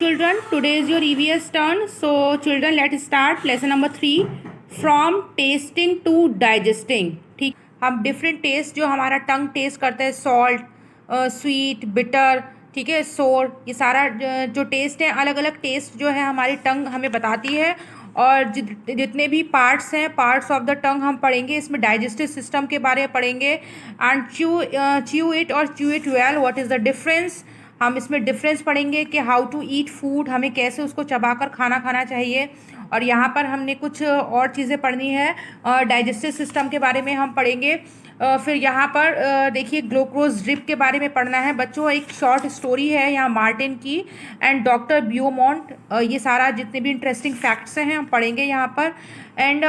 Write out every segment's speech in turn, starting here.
Children, today is your EVS turn. So, children, let's start lesson number 3 from tasting to digesting. ठीक, हम different test जो हमारा टंग test करता है, salt, sweet, bitter, ठीक है, सोर, ये सारा जो टेस्ट है, अलग अलग टेस्ट जो है हमारी टंग हमें बताती है। और जितने भी पार्ट्स हैं, पार्ट्स ऑफ द टंग हम पढ़ेंगे। इसमें डाइजेस्टिव सिस्टम के बारे में पढ़ेंगे and chew it or chew it well, what is the difference. हम इसमें डिफरेंस पढ़ेंगे कि हाउ टू ईट फूड, हमें कैसे उसको चबाकर खाना चाहिए। और यहाँ पर हमने कुछ और चीज़ें पढ़नी है, डाइजेस्टिव सिस्टम के बारे में हम पढ़ेंगे। फिर यहाँ पर देखिए ग्लूकोज ड्रिप के बारे में पढ़ना है बच्चों। एक शॉर्ट स्टोरी है यहाँ मार्टिन की एंड डॉक्टर ब्यूमॉन्ट, ये सारा जितने भी इंटरेस्टिंग फैक्ट्स हैं हम पढ़ेंगे यहाँ पर। एंड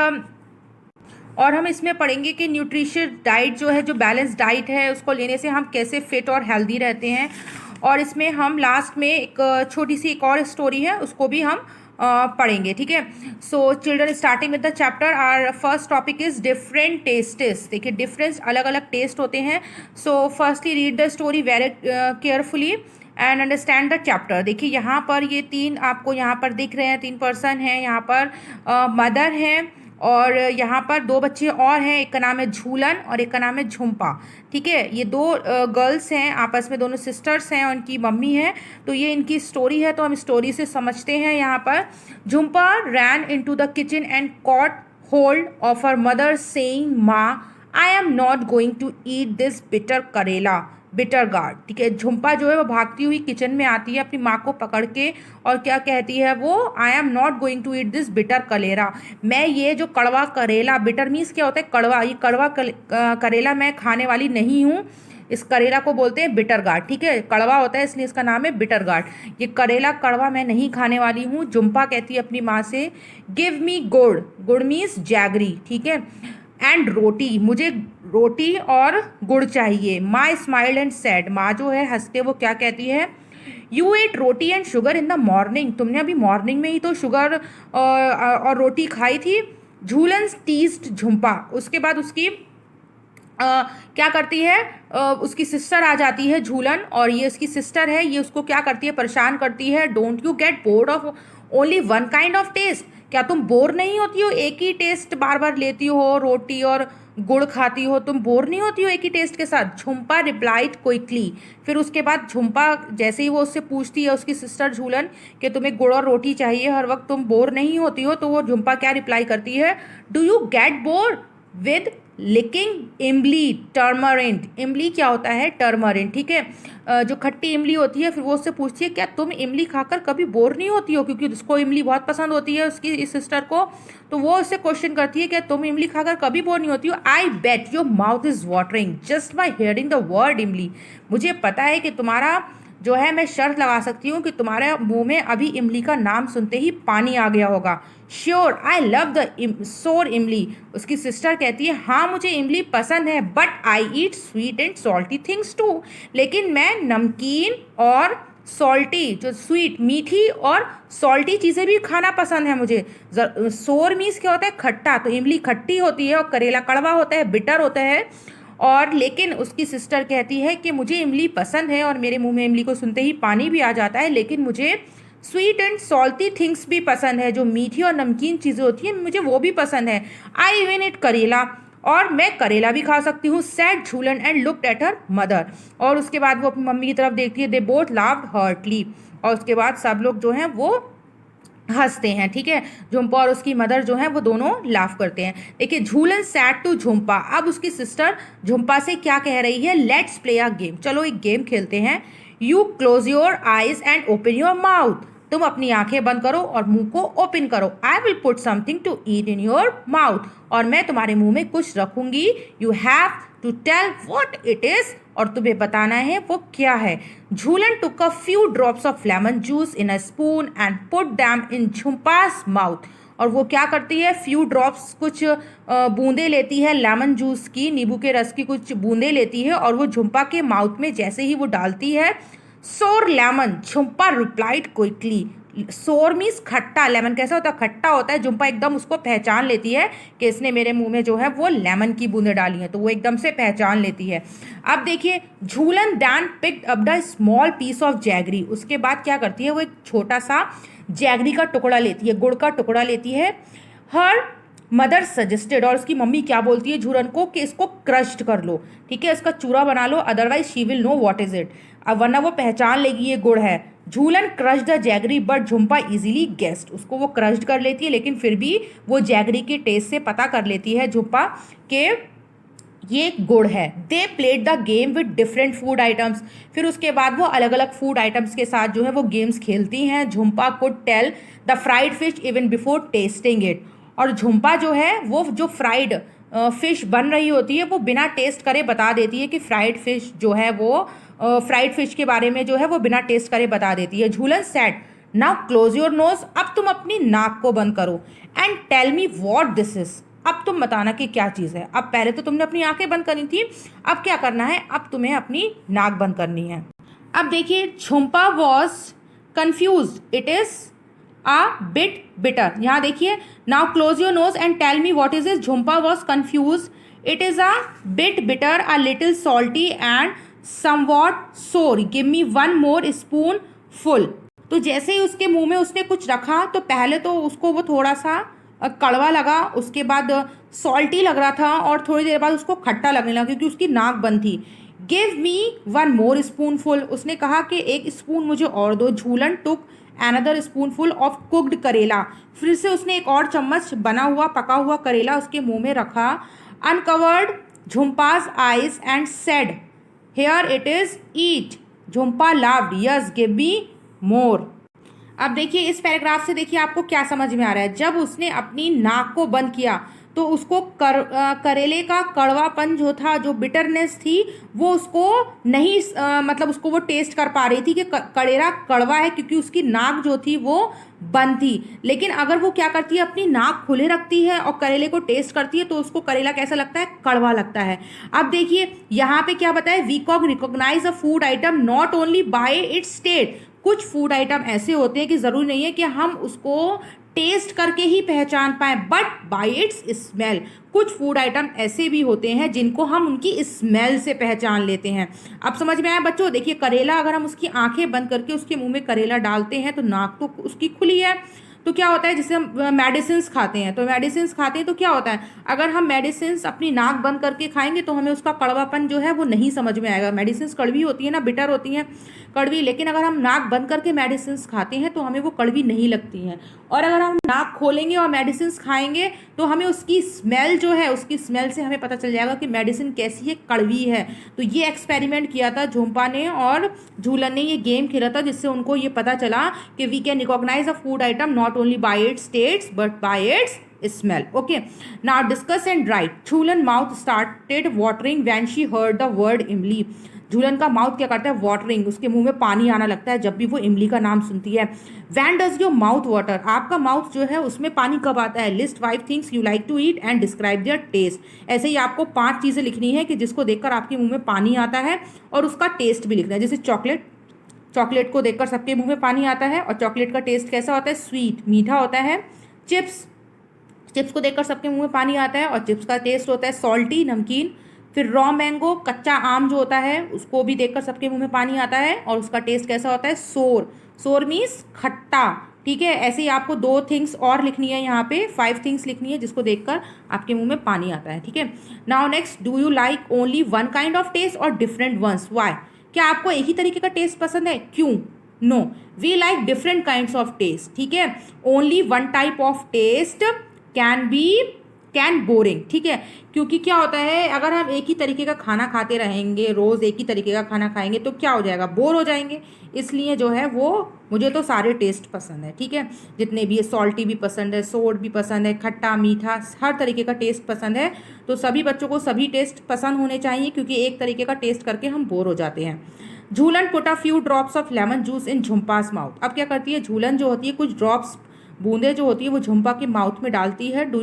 और हम इसमें पढ़ेंगे कि न्यूट्रिशियस डाइट जो है, जो बैलेंस डाइट है, उसको लेने से हम कैसे फिट और हेल्दी रहते हैं। और इसमें हम लास्ट में एक छोटी सी एक और स्टोरी है, उसको भी हम पढ़ेंगे, ठीक है। So children, starting with the chapter, our first topic is different tastes. देखिए डिफरेंट अलग अलग टेस्ट होते हैं। So firstly read the story very carefully and understand the chapter. देखिए यहाँ पर ये तीन आपको यहाँ पर दिख रहे हैं, तीन पर्सन हैं यहाँ पर, मदर हैं और यहाँ पर दो बच्चे और हैं, एक का नाम है झूलन और एक का नाम है झुम्पा, ठीक है। ये दो गर्ल्स हैं, आपस में दोनों सिस्टर्स हैं, उनकी मम्मी है। तो ये इनकी स्टोरी है, तो हम स्टोरी से समझते हैं। यहाँ पर Jhumpa ran into the kitchen and caught hold of her mother saying, माँ I am not going to eat this bitter gourd, ठीक है। झुम्पा जो है वो भागती हुई किचन में आती है अपनी माँ को पकड़ के, और क्या कहती है वो, I am not going to eat this bitter karela, मैं ये जो कड़वा करेला, बिटर मीन्स क्या होता है, कड़वा, ये कड़वा करेला मैं खाने वाली नहीं हूँ। इस करेला को बोलते हैं बिटर गार्ड, ठीक है, कड़वा होता है इसलिए इसका नाम है बिटर गार्ड। ये करेला कड़वा मैं नहीं खाने वाली हूँ। झुम्पा कहती है अपनी माँ से, गिव मी गुड़, गुड़ मीन्स जैगरी, ठीक है, एंड रोटी, मुझे रोटी और गुड़ चाहिए। माँ स्माइल्ड एंड सैड, माँ जो है हंस के वो क्या कहती है, you ate roti and sugar in the morning, तुमने अभी मॉर्निंग में ही तो शुगर और रोटी खाई थी। झूलन टीज्ड झुम्पा, उसके बाद उसकी क्या करती है, उसकी सिस्टर आ जाती है झूलन, और ये उसकी सिस्टर है, ये उसको क्या करती है, परेशान करती है। Don't you get bored of only one kind of taste, क्या तुम बोर नहीं होती हो, एक ही टेस्ट बार बार लेती हो, रोटी और गुड़ खाती हो, तुम बोर नहीं होती हो एक ही टेस्ट के साथ। झुम्पा रिप्लाइड क्विकली, फिर उसके बाद झुम्पा जैसे ही वो उससे पूछती है, उसकी सिस्टर झूलन, कि तुम्हें गुड़ और रोटी चाहिए हर वक्त, तुम बोर नहीं होती हो, तो वो झुम्पा क्या रिप्लाई करती है, do you get bored with licking imli tamarind, इमली क्या होता है, टर्मरिंट, ठीक है, जो खट्टी इमली होती है। फिर वो उससे पूछती है, क्या तुम इमली खाकर कभी बोर नहीं होती हो, क्योंकि उसको इमली बहुत पसंद होती है उसकी इस सिस्टर को। तो वो उससे क्वेश्चन करती है, क्या तुम इमली खाकर कभी बोर नहीं होती हो। I bet your mouth is watering just by hearing the word imli, मुझे पता है कि तुम्हारा जो है, मैं शर्त लगा सकती हूँ कि तुम्हारे मुंह में अभी इमली का नाम सुनते ही पानी आ गया होगा। श्योर आई लव द सोर इमली, उसकी सिस्टर कहती है, हाँ मुझे इमली पसंद है, but I eat sweet and salty things too, लेकिन मैं नमकीन और सॉल्टी, जो स्वीट मीठी और सॉल्टी चीज़ें भी खाना पसंद है मुझे। सोर मीन्स क्या होता है, खट्टा, तो इमली खट्टी होती है और करेला कड़वा होता है, बिटर होता है। और लेकिन उसकी सिस्टर कहती है कि मुझे इमली पसंद है और मेरे मुंह में इमली को सुनते ही पानी भी आ जाता है, लेकिन मुझे स्वीट एंड सॉल्टी थिंग्स भी पसंद है, जो मीठी और नमकीन चीज़ें होती हैं मुझे वो भी पसंद है। आई इवन इट करेला, और मैं करेला भी खा सकती हूँ। Sad Jhulan and looked at her mother, और उसके बाद वो अपनी मम्मी की तरफ देखती है। दे बोथ लाफ्ड हर्टली, और उसके बाद सब लोग जो हैं वो हंसते हैं, ठीक है। झुम्पा और उसकी मदर जो है वो दोनों लाफ करते हैं। देखिए झूलन सैड टू झुम्पा, अब उसकी सिस्टर झुम्पा से क्या कह रही है, लेट्स प्ले अ गेम, चलो एक गेम खेलते हैं। You close your eyes and open your mouth, तुम अपनी आंखें बंद करो और मुंह को ओपन करो। I will put something to eat in your mouth, और मैं तुम्हारे मुंह में कुछ रखूंगी। You have to tell what it is, और तुम्हें बताना है वो क्या है। Jhulan took a few drops of lemon juice in a spoon and put them in Jhumpa's mouth, और वो क्या करती है, फ्यू ड्रॉप्स, कुछ बूंदे लेती है लेमन जूस की, नींबू के रस की कुछ बूंदे लेती है, और वो झुम्पा के माउथ में जैसे ही वो डालती है, सोर लेमन, झुम्पा रिप्लाइड क्विकली, सोर मीन्स खट्टा, लेमन कैसा होता है, खट्टा होता है। झुम्पा एकदम उसको पहचान लेती है कि इसने मेरे मुंह में जो है वो लेमन की बूंदें डाली हैं, तो वो एकदम से पहचान लेती है। अब देखिए, Jhulan then picked up the small piece of jaggery, उसके बाद क्या करती है, वो एक छोटा सा जैगरी का टुकड़ा लेती है, गुड़ का टुकड़ा लेती है। हर मदर सजेस्टेड, और उसकी मम्मी क्या बोलती है झूलन को कि इसको क्रश्ड कर लो, ठीक है, इसका चूरा बना लो, otherwise she will know what is it, अब वरना वो पहचान लेगी ये गुड़ है। Jhulan crush the jaggery but Jhumpa easily guessed, उसको वो क्रश्ड कर लेती है लेकिन फिर भी वो जैगरी के टेस्ट से पता कर लेती है झुम्पा के ये गुड़ है। They played the game with different food items, फिर उसके बाद वो अलग अलग फूड आइटम्स के साथ जो है वो गेम्स खेलती हैं। Jhumpa could tell the fried fish even before tasting it, और झुम्पा जो है वो जो फ्राइड फिश बन रही होती है वो बिना टेस्ट करे बता देती है कि फ्राइड फिश जो है वो फ्राइड फिश के बारे में जो है वो बिना टेस्ट करे बता देती है। Jhulan said now close your nose, अब तुम अपनी नाक को बंद करो, and tell me what this is, अब तुम बताना कि क्या चीज़ है। अब पहले तो तुमने अपनी आंखें बंद करनी थी, अब क्या करना है, अब तुम्हें अपनी नाक बंद करनी है। अब देखिए, Jhumpa was confuse, it is a bit bitter, यहाँ देखिए, now close your nose and tell me what is is, Jhumpa was confuse, it is a bit bitter, a little salty and somewhat sour, give me one more spoonful. तो जैसे ही उसके मुंह में उसने कुछ रखा तो पहले तो उसको वो थोड़ा सा कड़वा लगा, उसके बाद सॉल्टी लग रहा था, और थोड़ी देर बाद उसको खट्टा लगने लगा क्योंकि उसकी नाक बंद थी। Give me one more spoon full, उसने कहा कि एक स्पून मुझे और दो। झूलन टुक एनदर स्पूनफुल ऑफ कुक्ड करेला, फिर से उसने एक और चम्मच बना हुआ पका हुआ करेला उसके मुंह में रखा। Uncovered Jhumpa's eyes and said here it is eat, Jhumpa laughed yes give me more. अब देखिए, इस पैराग्राफ से देखिए आपको क्या समझ में आ रहा है। जब उसने अपनी नाक को बंद किया तो उसको करेले का कड़वापन जो था, जो बिटरनेस थी, वो उसको नहीं मतलब उसको वो टेस्ट कर पा रही थी कि करेला कड़वा है, क्योंकि उसकी नाक जो थी वो बंद थी। लेकिन अगर वो क्या करती है, अपनी नाक खुले रखती है और करेले को टेस्ट करती है तो उसको करेला कैसा लगता है, कड़वा लगता है। अब देखिए यहाँ पे क्या बताया, we can recognise a food item not only by its taste, कुछ फूड आइटम ऐसे होते हैं कि ज़रूरी नहीं है कि हम उसको टेस्ट करके ही पहचान पाएँ, बट बाय इट्स स्मेल, कुछ फूड आइटम ऐसे भी होते हैं जिनको हम उनकी स्मेल से पहचान लेते हैं। अब समझ में आया बच्चों। देखिए, करेला अगर हम उसकी आंखें बंद करके उसके मुंह में करेला डालते हैं तो नाक तो उसकी खुली है, तो क्या होता है, जैसे हम मेडिसिन खाते हैं, तो मेडिसिन खाते हैं तो क्या होता है, अगर हम मेडिसिन अपनी नाक बंद करके खाएंगे तो हमें उसका कड़वापन जो है वो नहीं समझ में आएगा। मेडिसिन कड़वी होती है ना, बिटर होती हैं, कड़वी, लेकिन अगर हम नाक बंद करके मेडिसिन खाते हैं तो हमें वो कड़वी नहीं लगती हैं। और अगर हम नाक खोलेंगे और मेडिसिन खाएंगे तो हमें उसकी स्मेल जो है, उसकी स्मेल से हमें पता चल जाएगा कि मेडिसिन कैसी है, कड़वी है। तो ये एक्सपेरिमेंट किया था झुम्पा ने और झूलन ने, ये गेम खेला था जिससे उनको ये पता चला कि we can recognise a food item not only by its taste but by its smell. Okay, now discuss and write. Jhulan mouth started watering when she heard the word इमली, झूलन का माउथ क्या करता है, वाटरिंग, उसके मुंह में पानी आना लगता है जब भी वो इमली का नाम सुनती है। When does your mouth water, आपका माउथ जो है उसमें पानी कब आता है। List 5 things you like to eat and describe their taste, ऐसे ही आपको 5 चीज़ें लिखनी है कि जिसको देखकर आपके मुंह में पानी आता है और उसका टेस्ट भी लिखना है। जैसे चॉकलेट, चॉकलेट को देखकर सबके मुंह में पानी आता है और चॉकलेट का टेस्ट कैसा होता है, स्वीट, मीठा होता है। चिप्स, चिप्स को देखकर सबके मुंह में पानी आता है और चिप्स का टेस्ट होता है सॉल्टी, नमकीन। फिर रॉ मैंगो, कच्चा आम जो होता है, उसको भी देखकर सबके मुंह में पानी आता है और उसका टेस्ट कैसा होता है, सोर, सोर मीन्स खट्टा। ठीक है, ऐसे ही आपको 2 थिंग्स और लिखनी है, यहाँ पे 5 थिंग्स लिखनी है जिसको देखकर आपके मुंह में पानी आता है। ठीक है, now next, do you like only one kind of taste और डिफरेंट वंस, वाई, क्या आपको एक ही तरीके का टेस्ट पसंद है, क्यों। No, we like different kinds of taste. ठीक है, only one type of taste can boring. ठीक है, क्योंकि क्या होता है, अगर हम एक ही तरीके का खाना खाते रहेंगे, रोज़ एक ही तरीके का खाना खाएंगे तो क्या हो जाएगा, बोर हो जाएंगे। इसलिए जो है वो, मुझे तो सारे टेस्ट पसंद है। ठीक है, जितने भी है, सॉल्टी भी पसंद है, सोर भी पसंद है, खट्टा मीठा, हर तरीके का टेस्ट पसंद है। तो सभी बच्चों को सभी टेस्ट पसंद होने चाहिए, क्योंकि एक तरीके का टेस्ट करके हम बोर हो जाते हैं। Jhulan put a few drops of lemon juice in Jhumpa's mouth, अब क्या करती है झूलन जो होती है, कुछ ड्रॉप्स, बूंदे जो होती है वो झुम्पा के माउथ में डालती है। Do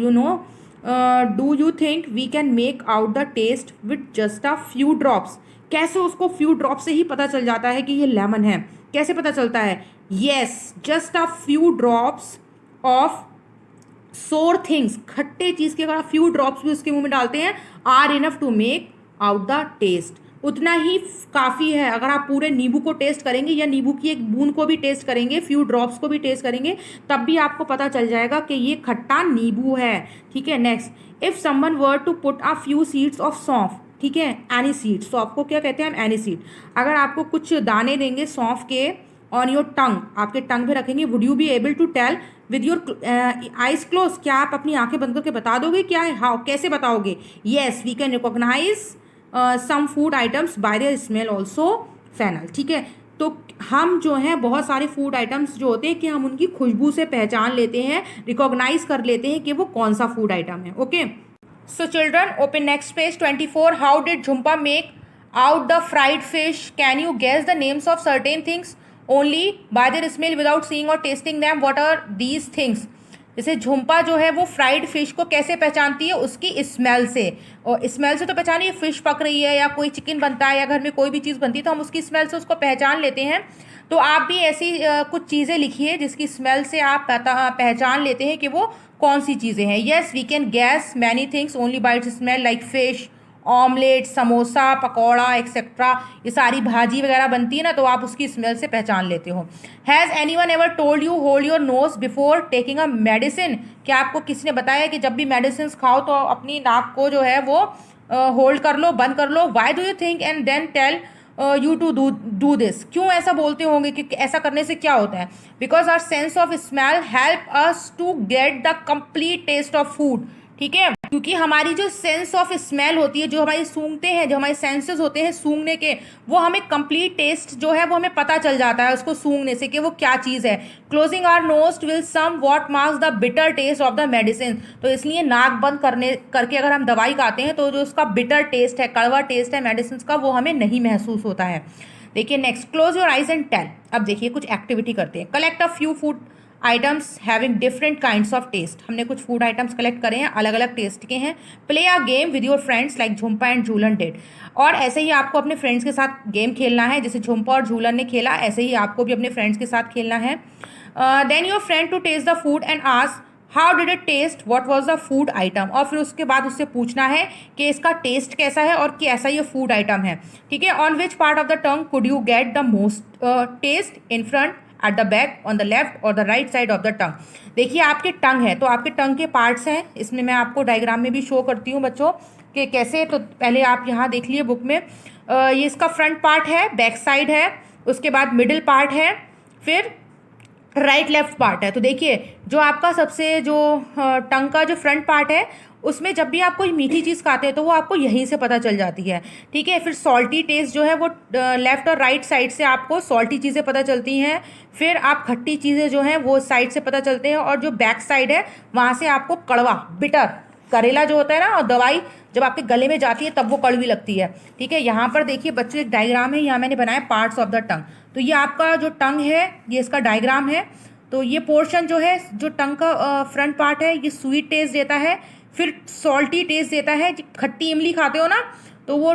you think we can make out the taste with just a few drops, कैसे उसको फ्यू ड्रॉप से ही पता चल जाता है कि ये लेमन है, कैसे पता चलता है, yes, just a few drops of सोर थिंग्स, खट्टे चीज के अगर आप फ्यू ड्रॉप्स भी उसके मुंह में डालते हैं, are enough to make out the taste, उतना ही काफ़ी है। अगर आप पूरे नींबू को टेस्ट करेंगे या नींबू की एक बूंद को भी टेस्ट करेंगे, फ्यू ड्रॉप्स को भी टेस्ट करेंगे, तब भी आपको पता चल जाएगा कि ये खट्टा नींबू है। ठीक है, next, if someone were to put a few seeds of saunf, ठीक है, एनी सीड्स, तो आपको क्या कहते हैं हम, एनी सीड, अगर आपको कुछ दाने देंगे सौंफ के ऑन योर टंग, आपके टंग पे रखेंगे, would you be able to tell with your eyes close, क्या आप अपनी आंखें बंद करके बता दोगे क्या है, हाउ, कैसे बताओगे? Yes, we can recognise some food items by their smell also fennel. ठीक है, तो हम जो हैं बहुत सारे फूड आइटम्स जो होते हैं कि हम उनकी खुशबू से पहचान लेते हैं, रिकॉग्नाइज कर लेते हैं कि वो कौन सा फूड आइटम है। Okay, so children open next page 24। How did Jhumpa make out the fried fish? Can you guess the names of certain things only by their smell without seeing or tasting them? What are these things? जैसे झुम्पा जो है वो fried fish को कैसे पहचानती है? उसकी smell से, और स्मेल से तो पहचानिए फिश पक रही है या कोई चिकन बनता है या घर में कोई भी चीज़ बनती है तो हम उसकी स्मेल से उसको पहचान लेते हैं। तो आप भी ऐसी कुछ चीज़ें लिखिए जिसकी स्मेल से आप पहचान लेते हैं कि वो कौन सी चीज़ें हैं। Yes, we can guess many things only by its smell, like fish, omelette, samosa, pakora etcetera, ये सारी भाजी वगैरह बनती है ना, तो आप उसकी स्मेल से पहचान लेते हो। Has anyone ever told you hold your nose before taking a medicine? क्या आपको किसी ने बताया कि जब भी मेडिसिन खाओ तो अपनी नाक को जो है वो होल्ड कर लो, बंद कर लो? Why do you think and then tell you to do this? क्यों ऐसा बोलते होंगे कि ऐसा करने से क्या होता है? Because our sense of smell help us to get the complete taste of food. ठीक है, क्योंकि हमारी जो सेंस ऑफ स्मेल होती है, जो हमारी सूंघते हैं, जो हमारे सेंसेस होते हैं सूंघने के, वो हमें कंप्लीट टेस्ट जो है वो हमें पता चल जाता है उसको सूंघने से कि वो क्या चीज़ है। Closing our nose will some what masks the bitter taste of the medicine, तो इसलिए नाक बंद करके अगर हम दवाई खाते हैं तो जो उसका बिटर टेस्ट है, कड़वा टेस्ट है मेडिसिन का, वो हमें नहीं महसूस होता है। देखिए next, close your eyes and tell. अब देखिए कुछ एक्टिविटी करते हैं। Collect a few food items having different kinds of taste. हमने कुछ फूड आइटम्स कलेक्ट करे हैं, अलग अलग टेस्ट के हैं। Play a game with your friends like Jhumpa and Jhulan did, और ऐसे ही आपको अपने फ्रेंड्स के साथ गेम खेलना है, जैसे झुम्पा और झूलन ने खेला ऐसे ही आपको भी अपने फ्रेंड्स के साथ खेलना है। Then your friend to taste the food and ask how did it taste, what was the food item, और फिर उसके बाद उससे पूछना है कि इसका टेस्ट कैसा है और कैसा ये फूड आइटम है। ठीक है, on which part of the tongue could you get the most taste, in front, at the back, on the left or the right side of the tongue? देखिए आपके टंग है तो आपके टंग के पार्ट्स हैं, इसमें मैं आपको डायग्राम में भी शो करती हूँ बच्चों कि कैसे। तो पहले आप यहाँ देख लिए बुक में, ये इसका फ्रंट पार्ट है, बैक साइड है, उसके बाद मिडिल पार्ट है, फिर राइट लेफ्ट पार्ट है। तो देखिए जो आपका सबसे जो टंग का जो फ्रंट पार्ट है उसमें जब भी आप कोई मीठी चीज़ खाते हैं तो वो आपको यहीं से पता चल जाती है। ठीक है, फिर सॉल्टी टेस्ट जो है वो लेफ्ट और राइट साइड से आपको सॉल्टी चीज़ें पता चलती हैं, फिर आप खट्टी चीज़ें जो हैं वो साइड से पता चलते हैं, और जो बैक साइड है वहाँ से आपको कड़वा, बिटर, करेला जो होता है ना, और दवाई जब आपके गले में जाती है तब वो कड़वी लगती है। ठीक है, यहाँ पर देखिए बच्चों एक डायग्राम है, यहाँ मैंने बनाया पार्ट्स ऑफ द टंग। तो ये आपका जो टंग है ये इसका डायग्राम है। तो ये पोर्शन जो है, जो टंग का फ्रंट पार्ट है, ये स्वीट टेस्ट देता है, फिर सॉल्टी टेस्ट देता है। खट्टी इमली खाते हो ना तो वो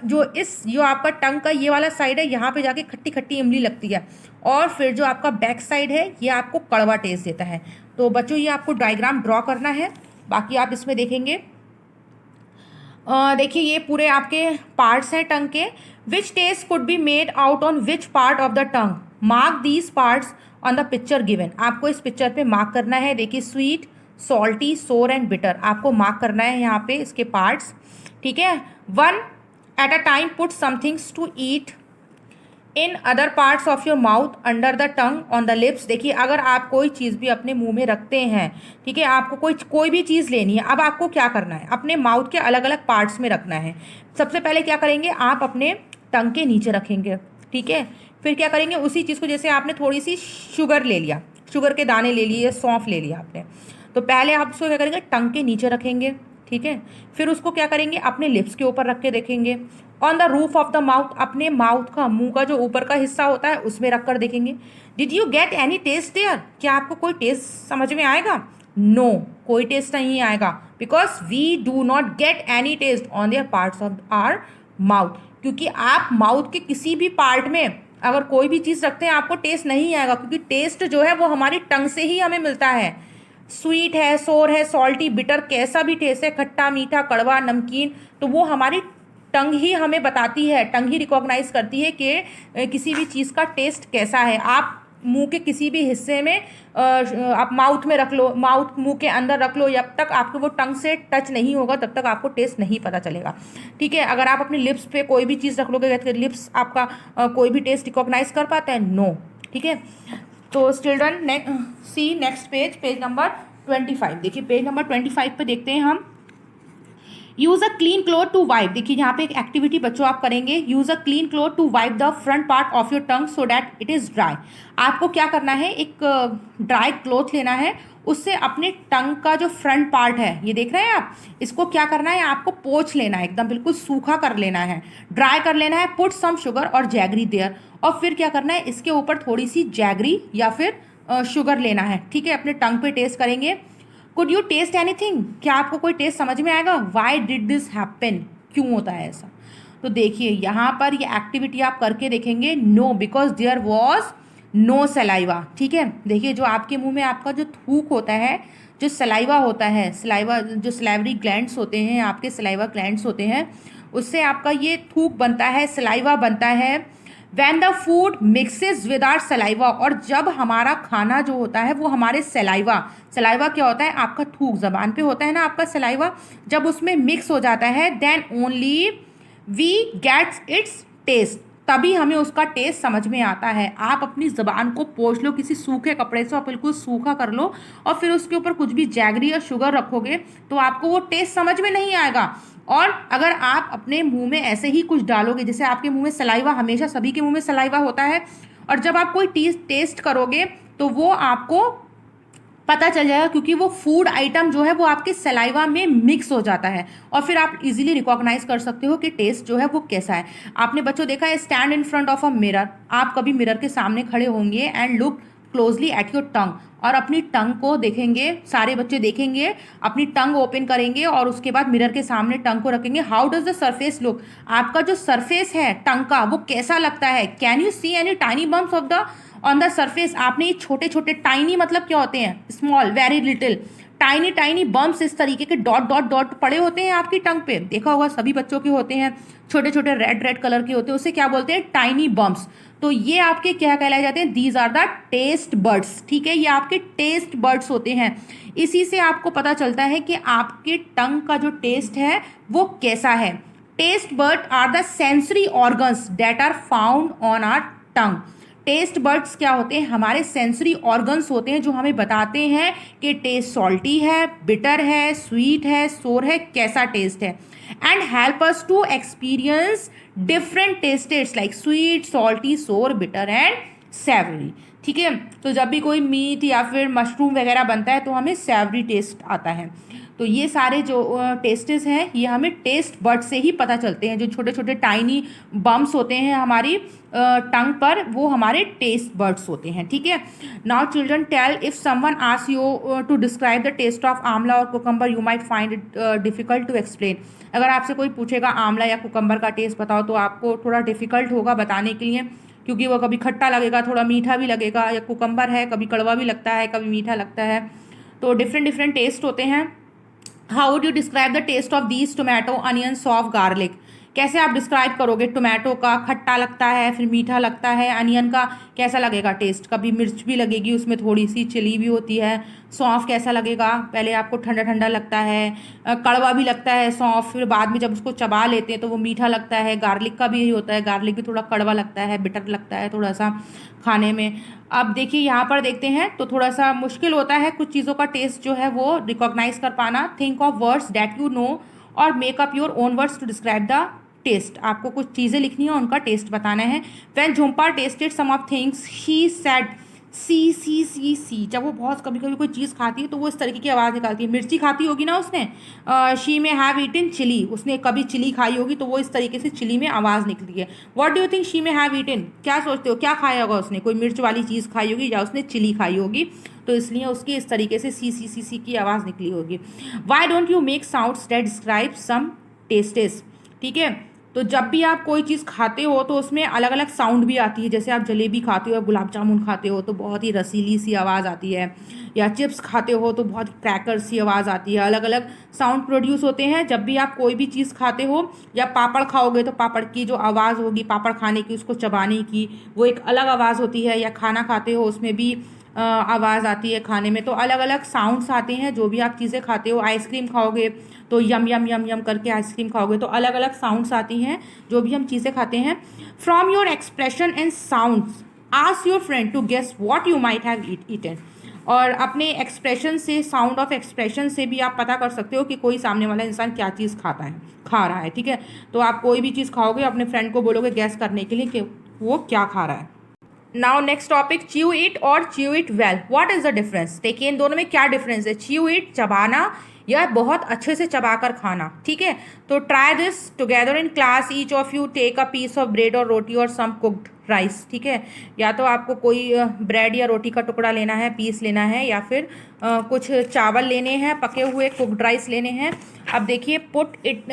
जो आपका टंग का ये वाला साइड है यहाँ पे जाके खट्टी खट्टी इमली लगती है, और फिर जो आपका बैक साइड है ये आपको कड़वा टेस्ट देता है। तो बच्चों ये आपको डायग्राम ड्रॉ करना है, बाकी आप इसमें देखेंगे। देखिए ये पूरे आपके पार्ट्स हैं टंग के। Which test could be made out on which part of the tongue, mark these parts on the picture given. आपको इस पिक्चर पे मार्क करना है। देखिए sweet, salty, sour and bitter, आपको मार्क करना है यहाँ पे इसके पार्ट्स। ठीक है, one at a time put somethings to eat in other parts of your mouth, under the tongue, on the lips. देखिए अगर आप कोई चीज़ भी अपने मुंह में रखते हैं, ठीक है, आपको कोई भी चीज़ लेनी है, अब आपको क्या करना है, अपने माउथ के अलग अलग पार्ट्स में रखना है। सबसे पहले क्या करेंगे, आप अपने टंग के नीचे रखेंगे। ठीक है, फिर क्या करेंगे, उसी चीज़ को, जैसे आपने थोड़ी सी शुगर ले लिया, शुगर के दाने ले लिए, सौंफ ले लिया आपने, तो पहले आप उसको क्या करेंगे, टंग के नीचे रखेंगे। ठीक है, फिर उसको क्या करेंगे, अपने लिप्स के ऊपर रख के देखेंगे। On the roof of the mouth, अपने माउथ का, मुंह का जो ऊपर का हिस्सा होता है उसमें रख कर देखेंगे। Did you get any taste there, क्या आपको कोई टेस्ट समझ में आएगा? नो, कोई टेस्ट नहीं आएगा, because we do not get any taste on their parts of our mouth, क्योंकि आप माउथ के किसी भी पार्ट में अगर कोई भी चीज़ रखते हैं आपको टेस्ट नहीं आएगा, क्योंकि टेस्ट जो है वो हमारी टंग से ही हमें मिलता है। स्वीट है, सोर है, सॉल्टी, बिटर, कैसा भी टेस्ट है, खट्टा, मीठा, कड़वा, नमकीन, तो वो हमारी टंग ही हमें बताती है, टंग ही रिकॉग्नाइज करती है कि किसी भी चीज़ का टेस्ट कैसा है। आप मुंह के किसी भी हिस्से में आप माउथ में रख लो, माउथ मुंह के अंदर रख लो, जब तक आपके वो टंग से टच नहीं होगा तब तक आपको टेस्ट नहीं पता चलेगा। ठीक है, अगर आप अपनी लिप्स पे कोई भी चीज़ रख लोगे तो लिप्स आपका कोई भी टेस्ट रिकॉग्नाइज कर पाता है? नो। ठीक है, तो children see next page, page number 25। देखिए पेज नंबर 25 पे देखते हैं हम। Use a clean cloth to wipe. देखिए यहाँ पे एक एक्टिविटी बच्चों आप करेंगे, use a clean cloth to wipe the front part of your tongue so that it is dry. आपको क्या करना है, एक ड्राई क्लॉथ लेना है, उससे अपने टंग का जो फ्रंट पार्ट है, ये देख रहे हैं आप, इसको क्या करना है, आपको पोंछ लेना है, एकदम बिल्कुल सूखा कर लेना है, ड्राई कर लेना है। पुट सम शुगर और जैगरी देयर, और फिर क्या करना है, इसके ऊपर थोड़ी सी जैगरी या फिर शुगर लेना है। ठीक है, अपने टंग पे टेस्ट करेंगे। कुड यू टेस्ट एनीथिंग, क्या आपको कोई टेस्ट समझ में आएगा? वाई डिड दिस हैपन, क्यों होता है ऐसा? तो देखिए यहाँ पर ये एक्टिविटी आप करके देखेंगे। No, because there was no saliva. ठीक है, देखिए जो आपके मुंह में आपका जो थूक होता है, जो सलाइवा होता है, सलाइवा जो सलाइवरी ग्लैंड्स होते हैं, आपके सलाइवा ग्लैंड्स होते हैं, उससे आपका ये थूक बनता है, सलाइवा बनता है। When the food mixes with our saliva, और जब हमारा खाना जो होता है वो हमारे सलाइवा, सलाइवा क्या होता है, आपका थूक जबान पे होता है ना आपका सलाइवा, जब उसमें मिक्स हो जाता है, then only we gets its taste, तभी हमें उसका टेस्ट समझ में आता है। आप अपनी ज़बान को पोंछ लो किसी सूखे कपड़े से, और बिल्कुल सूखा कर लो, और फिर उसके ऊपर कुछ भी जैगरी या शुगर रखोगे तो आपको वो टेस्ट समझ में नहीं आएगा। और अगर आप अपने मुंह में ऐसे ही कुछ डालोगे, जैसे आपके मुंह में सलाइवा, हमेशा सभी के मुंह में सलाइवा होता है, और जब आप कोई टेस्ट करोगे तो वो आपको पता चल जाएगा, क्योंकि वो फूड आइटम जो है वो आपके सलाइवा में मिक्स हो जाता है, और फिर आप इजीली रिकॉग्नाइज कर सकते हो कि टेस्ट जो है वो कैसा है। आपने बच्चों देखा है, stand in front of a mirror, आप कभी मिरर के सामने खड़े होंगे and look closely at your tongue, और अपनी टंग को देखेंगे, सारे बच्चे देखेंगे, अपनी टंग ओपन करेंगे और उसके बाद मिरर के सामने टंग को रखेंगे। How does the surface look, आपका जो सरफेस है टंग का वो कैसा लगता है? Can you see any tiny bumps of the on the surface, आपने ये छोटे छोटे, टाइनी मतलब क्या होते हैं, small, very little, tiny tiny bumps, इस तरीके के डॉट डॉट डॉट पड़े होते हैं आपकी टंग पे, देखा होगा सभी बच्चों के होते हैं, छोटे छोटे रेड रेड कलर के होते हैं, उसे क्या बोलते हैं, टाइनी बम्प्स। तो ये आपके क्या कहलाए जाते हैं, these are the taste buds. ठीक है, ये आपके टेस्ट बर्ड्स होते हैं। इसी से आपको पता चलता है कि आपके टंग का जो टेस्ट है वो कैसा है। Taste bud are the sensory organs that are found on our tongue. Taste buds क्या होते हैं, हमारे सेंसरी ऑर्गन्स होते हैं जो हमें बताते हैं कि टेस्ट सॉल्टी है, बिटर है, स्वीट है, सोर है, कैसा टेस्ट है, and help us to experience different tastes like sweet, salty, sour, bitter and savoury. ठीक है, तो जब भी कोई मीट या फिर मशरूम वगैरह बनता है तो हमें सेवरी टेस्ट आता है। तो ये सारे जो टेस्टेस हैं ये हमें टेस्ट बर्ड से ही पता चलते हैं। जो छोटे छोटे टाइनी बम्प्स होते हैं हमारी टंग पर, वो हमारे टेस्ट बर्ड्स होते हैं। ठीक है, now children tell, if someone ask you to describe the taste of amla और cucumber, you might find it difficult to explain. अगर आपसे कोई पूछेगा आंवला या कुकम्बर का टेस्ट बताओ, तो आपको थोड़ा डिफिकल्ट होगा बताने के लिए, क्योंकि वो कभी खट्टा लगेगा, थोड़ा मीठा भी लगेगा, या कुकम्बर है कभी कड़वा भी लगता है, कभी मीठा लगता है, तो डिफरेंट डिफरेंट टेस्ट होते हैं। How would you describe the taste of these tomato, onion, soft, garlic, कैसे आप डिस्क्राइब करोगे? टोमेटो का खट्टा लगता है, फिर मीठा लगता है, अनियन का कैसा लगेगा टेस्ट, कभी मिर्च भी लगेगी उसमें, थोड़ी सी चिली भी होती है, सौंफ कैसा लगेगा, पहले आपको ठंडा ठंडा लगता है, कड़वा भी लगता है सौंफ, फिर बाद में जब उसको चबा लेते हैं तो वो मीठा लगता है। गार्लिक का भी यही होता है, गार्लिक भी थोड़ा कड़वा लगता है, बिटर लगता है थोड़ा सा खाने में। अब देखिए यहाँ पर देखते हैं तो थोड़ा सा मुश्किल होता है कुछ चीज़ों का टेस्ट जो है वो रिकॉग्नाइज कर पाना। Think of words that you know or make up your own words to describe the taste. आपको कुछ चीज़ें लिखनी है, उनका टेस्ट बताना है। When Jhumpa tasted some of things he said सी सी सी सी। जब वो बहुत कभी कभी कोई चीज़ खाती है तो वो इस तरीके की आवाज़ निकालती है। मिर्ची खाती होगी ना उसने, शी में हैव ईटन चिली, उसने कभी चिली खाई होगी तो वो इस तरीके से चिली में आवाज़ निकलती है। What do you think she में हैव ईटन, क्या सोचते हो क्या खाया होगा उसने? कोई मिर्च वाली चीज़ खाई होगी या उसने चिली खाई होगी, तो इसलिए उसकी इस तरीके से सी सी सी सी की आवाज़ निकली होगी। Why don't you make sounds that describe some tastes. ठीक है, तो जब भी आप कोई चीज़ खाते हो तो उसमें अलग अलग साउंड भी आती है। जैसे आप जलेबी खाते हो, गुलाब जामुन खाते हो तो बहुत ही रसीली सी आवाज़ आती है, या चिप्स खाते हो तो बहुत क्रैकर सी आवाज़ आती है। अलग अलग साउंड प्रोड्यूस होते हैं जब भी आप कोई भी चीज़ खाते हो। या पापड़ खाओगे तो पापड़ की जो आवाज़ होगी, पापड़ खाने की, उसको चबाने की, वो एक अलग आवाज़ होती है। या खाना खाते हो उसमें भी आवाज़ आती है खाने में। तो अलग अलग साउंड्स आते हैं जो भी आप चीज़ें खाते हो। आइसक्रीम खाओगे तो यम यम यम यम करके आइसक्रीम खाओगे तो अलग अलग साउंड्स आती हैं जो भी हम चीज़ें खाते हैं। From your expression and sounds ask your friend to guess what you might have eaten. और अपने एक्सप्रेशन से, साउंड ऑफ एक्सप्रेशन से भी आप पता कर सकते हो कि कोई सामने वाला इंसान क्या चीज़ खा रहा है। ठीक है, तो आप कोई भी चीज़ खाओगे अपने फ्रेंड को बोलोगे गैस करने के लिए कि वो क्या खा रहा है। Now next topic, chew it or chew it well, what is the difference. देखिए इन दोनों में क्या डिफरेंस है। च्यू इट चबाना या बहुत अच्छे से चबाकर खाना। ठीक है, तो try this together in class. Each of you take a piece of bread और रोटी और सम कुक्ड राइस। ठीक है, या तो आपको कोई ब्रेड या रोटी का टुकड़ा लेना है, पीस लेना है, या फिर कुछ चावल लेने हैं, पके हुए कुक्ड राइस लेने हैं। अब देखिए, put it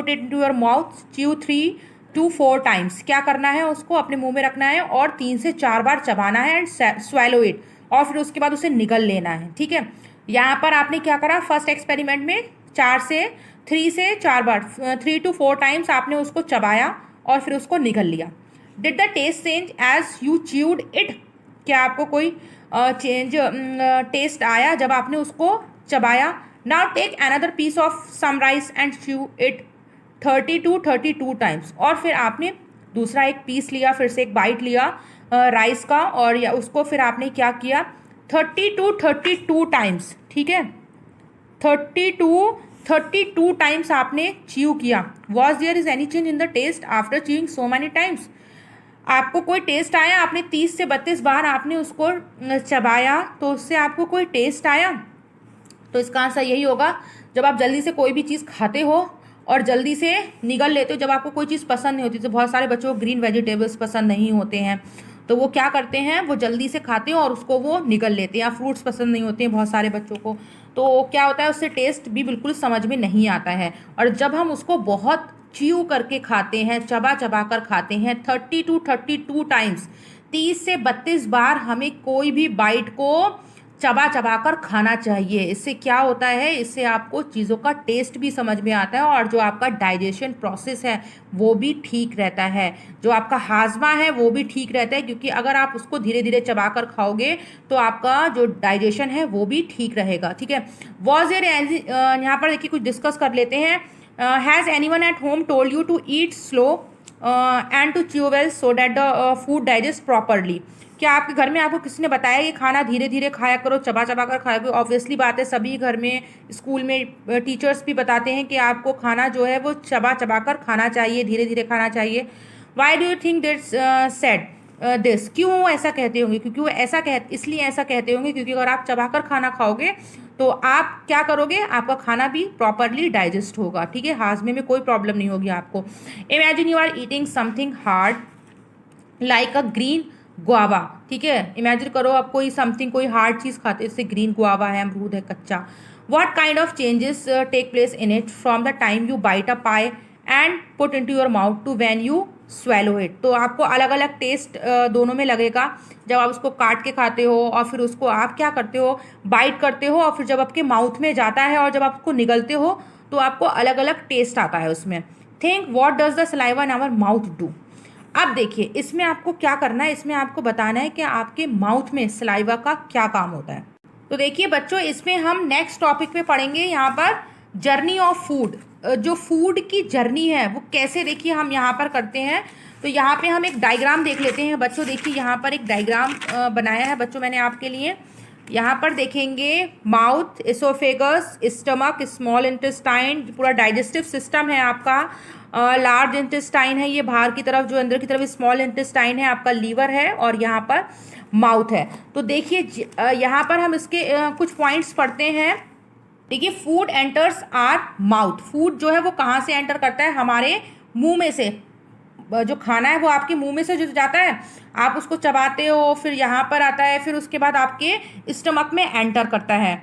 into your mouth, chew 3 to 4 times. क्या करना है, उसको अपने मुंह में रखना है और 3 से 4 बार चबाना है एंड स्वेलो इट, और फिर उसके बाद उसे निगल लेना है। ठीक है, यहाँ पर आपने क्या करा, फर्स्ट एक्सपेरिमेंट में 3 से 4 बार, 3 to 4 टाइम्स आपने उसको चबाया और फिर उसको निगल लिया। Did the taste change as you chewed it. क्या आपको कोई चेंज टेस्ट आया जब आपने उसको चबाया। Now take another piece of some rice and chew it 32 times. और फिर आपने दूसरा एक पीस लिया, फिर से एक बाइट लिया राइस का, और या उसको फिर आपने क्या किया 32 टाइम्स। ठीक है, 32 टाइम्स आपने च्यू किया। Was there is any change in the taste after chewing so many times. आपको कोई टेस्ट आया, आपने 30 से 32 बार आपने उसको चबाया तो उससे आपको कोई टेस्ट आया। तो इसका आंसर यही होगा, जब आप जल्दी से कोई भी चीज़ खाते हो और जल्दी से निगल लेते हो। जब आपको कोई चीज़ पसंद नहीं होती, तो बहुत सारे बच्चों को ग्रीन वेजिटेबल्स पसंद नहीं होते हैं, तो वो क्या करते हैं, वो जल्दी से खाते हैं और उसको वो निगल लेते हैं। या फ्रूट्स पसंद नहीं होते हैं बहुत सारे बच्चों को, तो क्या होता है, उससे टेस्ट भी बिल्कुल समझ में नहीं आता है। और जब हम उसको बहुत च्यू करके खाते हैं, चबा चबा कर खाते हैं 32 टाइम्स, 30 से 32 बार हमें कोई भी बाइट को चबा चबा कर खाना चाहिए। इससे क्या होता है, इससे आपको चीज़ों का टेस्ट भी समझ में आता है और जो आपका डाइजेशन प्रोसेस है वो भी ठीक रहता है, जो आपका हाजमा है वो भी ठीक रहता है। क्योंकि अगर आप उसको धीरे धीरे चबा कर खाओगे तो आपका जो डाइजेशन है वो भी ठीक रहेगा। ठीक है, वॉज देयर यहाँ पर देखिए कुछ डिस्कस कर लेते हैं। Has anyone at home told you to eat slow and to chew well so that the food digest properly. क्या आपके घर में आपको किसी ने बताया कि खाना धीरे धीरे खाया करो, चबा चबा कर खाया करो। ऑब्वियसली बात है, सभी घर में, स्कूल में टीचर्स भी बताते हैं कि आपको खाना जो है वो चबा चबा कर खाना चाहिए, धीरे धीरे खाना चाहिए। Y do you think that's said this. क्यों वो ऐसा कहते होंगे, क्योंकि वो इसलिए ऐसा कहते होंगे क्योंकि अगर आप चबा कर खाना खाओगे तो आप क्या करोगे, आपका खाना भी प्रॉपरली डाइजेस्ट होगा। ठीक है, हाजमे में कोई प्रॉब्लम नहीं होगी आपको। Imagine you are eating something hard like a green guava. ठीक है, इमेजिन करो आप कोई हार्ड चीज़ खाते हो, जैसे ग्रीन गुआवा है, अमरूद है कच्चा। What kind of changes take place in it from the time you bite a pie and put into your mouth to when you swallow it. तो आपको अलग अलग टेस्ट दोनों में लगेगा जब आप उसको काट के खाते हो और फिर उसको आप क्या करते हो, बाइट करते हो, और फिर जब आपके माउथ में जाता है और जब आप उसको निगलते हो तो आपको अलग अलग टेस्ट आता है उसमें। Think what does the saliva in our mouth do. अब देखिए, इसमें आपको क्या करना है, इसमें आपको बताना है कि आपके माउथ में सलाइवा का क्या काम होता है। तो देखिए बच्चों, इसमें हम नेक्स्ट टॉपिक पे पढ़ेंगे यहाँ पर जर्नी ऑफ फूड। जो फूड की जर्नी है वो कैसे, देखिए हम यहाँ पर करते हैं। तो यहाँ पे हम एक डायग्राम देख लेते हैं बच्चों। देखिए यहाँ पर एक डायग्राम बनाया है बच्चों मैंने आपके लिए। यहाँ पर देखेंगे mouth, oesophagus, stomach, small intestine, पूरा डाइजेस्टिव सिस्टम है आपका। लार्ज इंटेस्टाइन है ये बाहर की तरफ, जो अंदर की तरफ स्मॉल इंटेस्टाइन है आपका, लीवर है, और यहाँ पर माउथ है। तो देखिए यहाँ पर हम इसके कुछ पॉइंट्स पढ़ते हैं। देखिए, food enters are mouth. Food जो है वो कहाँ से एंटर करता है, हमारे मुंह में से। जो खाना है वो आपके मुंह में से जो जाता है, आप उसको चबाते हो, फिर यहाँ पर आता है, फिर उसके बाद आपके स्टमक में एंटर करता है।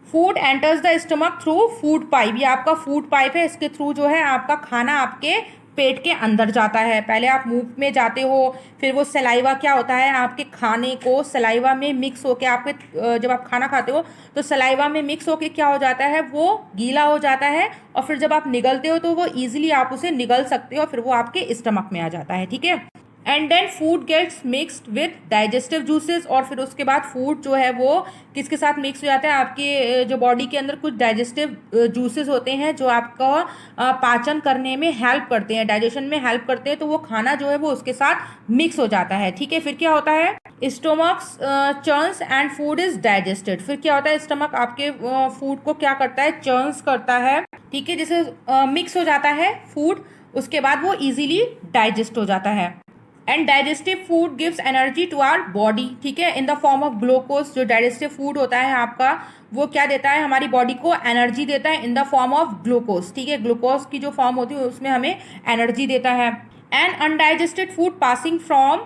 Food enters the stomach through food pipe. ये आपका फूड पाइप है, इसके थ्रू जो है आपका खाना आपके पेट के अंदर जाता है। पहले आप मुंह में जाते हो, फिर वो सलाइवा क्या होता है आपके खाने को सलाइवा में मिक्स होके आपके जब आप खाना खाते हो तो सलाइवा में मिक्स होके क्या हो जाता है, वो गीला हो जाता है और फिर जब आप निगलते हो तो वो ईजिली आप उसे निगल सकते हो, फिर वो आपके स्टमक में आ जाता है। ठीक है, and then food gets mixed with digestive juices, और फिर उसके बाद फूड जो है वो किसके साथ मिक्स हो जाता है, आपके जो बॉडी के अंदर कुछ डाइजेस्टिव जूसेस होते हैं जो आपका पाचन करने में हेल्प करते हैं, डाइजेशन में हेल्प करते हैं, तो वो खाना जो है वो उसके साथ मिक्स हो जाता है। ठीक है, फिर क्या होता है, stomachs churns and food is digested. फिर क्या होता है, स्टमक आपके फूड को क्या करता है, चर्न्स करता है। ठीक है, जैसे मिक्स हो जाता है फूड, उसके बाद वो इजीली डाइजेस्ट हो जाता है। And digestive food gives energy to our body. ठीक है, in the form of glucose. जो डाइजेस्टिव फूड होता है आपका वो क्या देता है, हमारी बॉडी को एनर्जी देता है in the form of glucose. ठीक है, ग्लूकोज की जो फॉर्म होती है उसमें हमें एनर्जी देता है। And undigested food passing from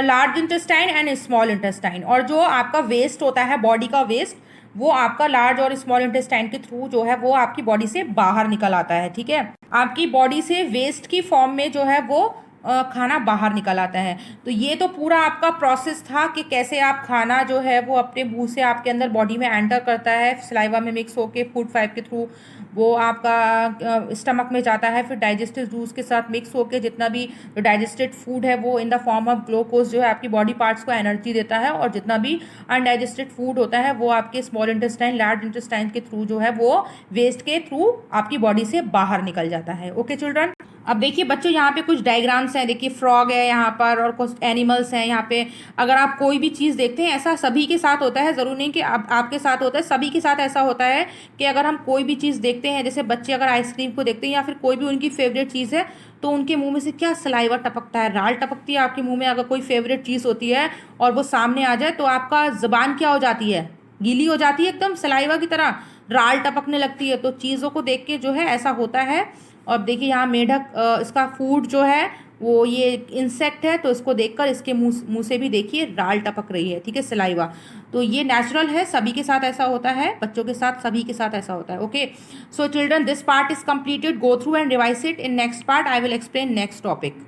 large intestine and small intestine. और जो आपका वेस्ट होता है, बॉडी का वेस्ट, वो आपका लार्ज और स्मॉल इंटेस्टाइन के थ्रू जो है वो आपकी बॉडी से बाहर निकल आता है। ठीक है, आपकी बॉडी से वेस्ट की फॉर्म में जो है वो खाना बाहर निकल आता है। तो ये तो पूरा आपका प्रोसेस था कि कैसे आप खाना जो है वो अपने मुंह से आपके अंदर बॉडी में एंटर करता है, सलाइवा में मिक्स होके फूड पाइप के थ्रू वो आपका स्टमक में जाता है, फिर डाइजेस्टिव जूस के साथ मिक्स होके जितना भी डाइजेस्टेड फूड है वो इन द फॉर्म ऑफ ग्लूकोज जो है आपकी बॉडी पार्ट्स को एनर्जी देता है, और जितना भी अनडाइजेस्टेड फूड होता है वो आपके स्मॉल इंटेस्टाइन लार्ज इंटेस्टाइन के थ्रू जो है वो वेस्ट के थ्रू आपकी बॉडी से बाहर निकल जाता है। ओके चिल्ड्रन, अब देखिए बच्चों यहाँ पे कुछ डायग्राम्स हैं, देखिए फ्रॉग है यहाँ पर और कुछ एनिमल्स हैं यहाँ पे। अगर आप कोई भी चीज़ देखते हैं, ऐसा सभी के साथ होता है, ज़रूरी नहीं कि आपके साथ होता है, सभी के साथ ऐसा होता है कि अगर हम कोई भी चीज़ देखते हैं, जैसे बच्चे अगर आइसक्रीम को देखते हैं या फिर कोई भी उनकी फेवरेट चीज़ है, तो उनके मुंह में से क्या सलाइवा टपकता है, राल टपकती है आपके मुंह में। अगर कोई फेवरेट चीज़ होती है और वो सामने आ जाए तो आपका ज़बान क्या हो जाती है, गीली हो जाती है, एकदम सलाइवा की तरह राल टपकने लगती है। तो चीज़ों को देख के जो है ऐसा होता है। और देखिए यहाँ मेढक, इसका फूड जो है वो ये इंसेक्ट है, तो इसको देखकर इसके मुंह से भी देखिए राल टपक रही है। ठीक है, सलाइवा। तो ये नेचुरल है, सभी के साथ ऐसा होता है, बच्चों के साथ, सभी के साथ ऐसा होता है। Okay, so children this part is completed, go through and revise it. In next part I will explain next topic.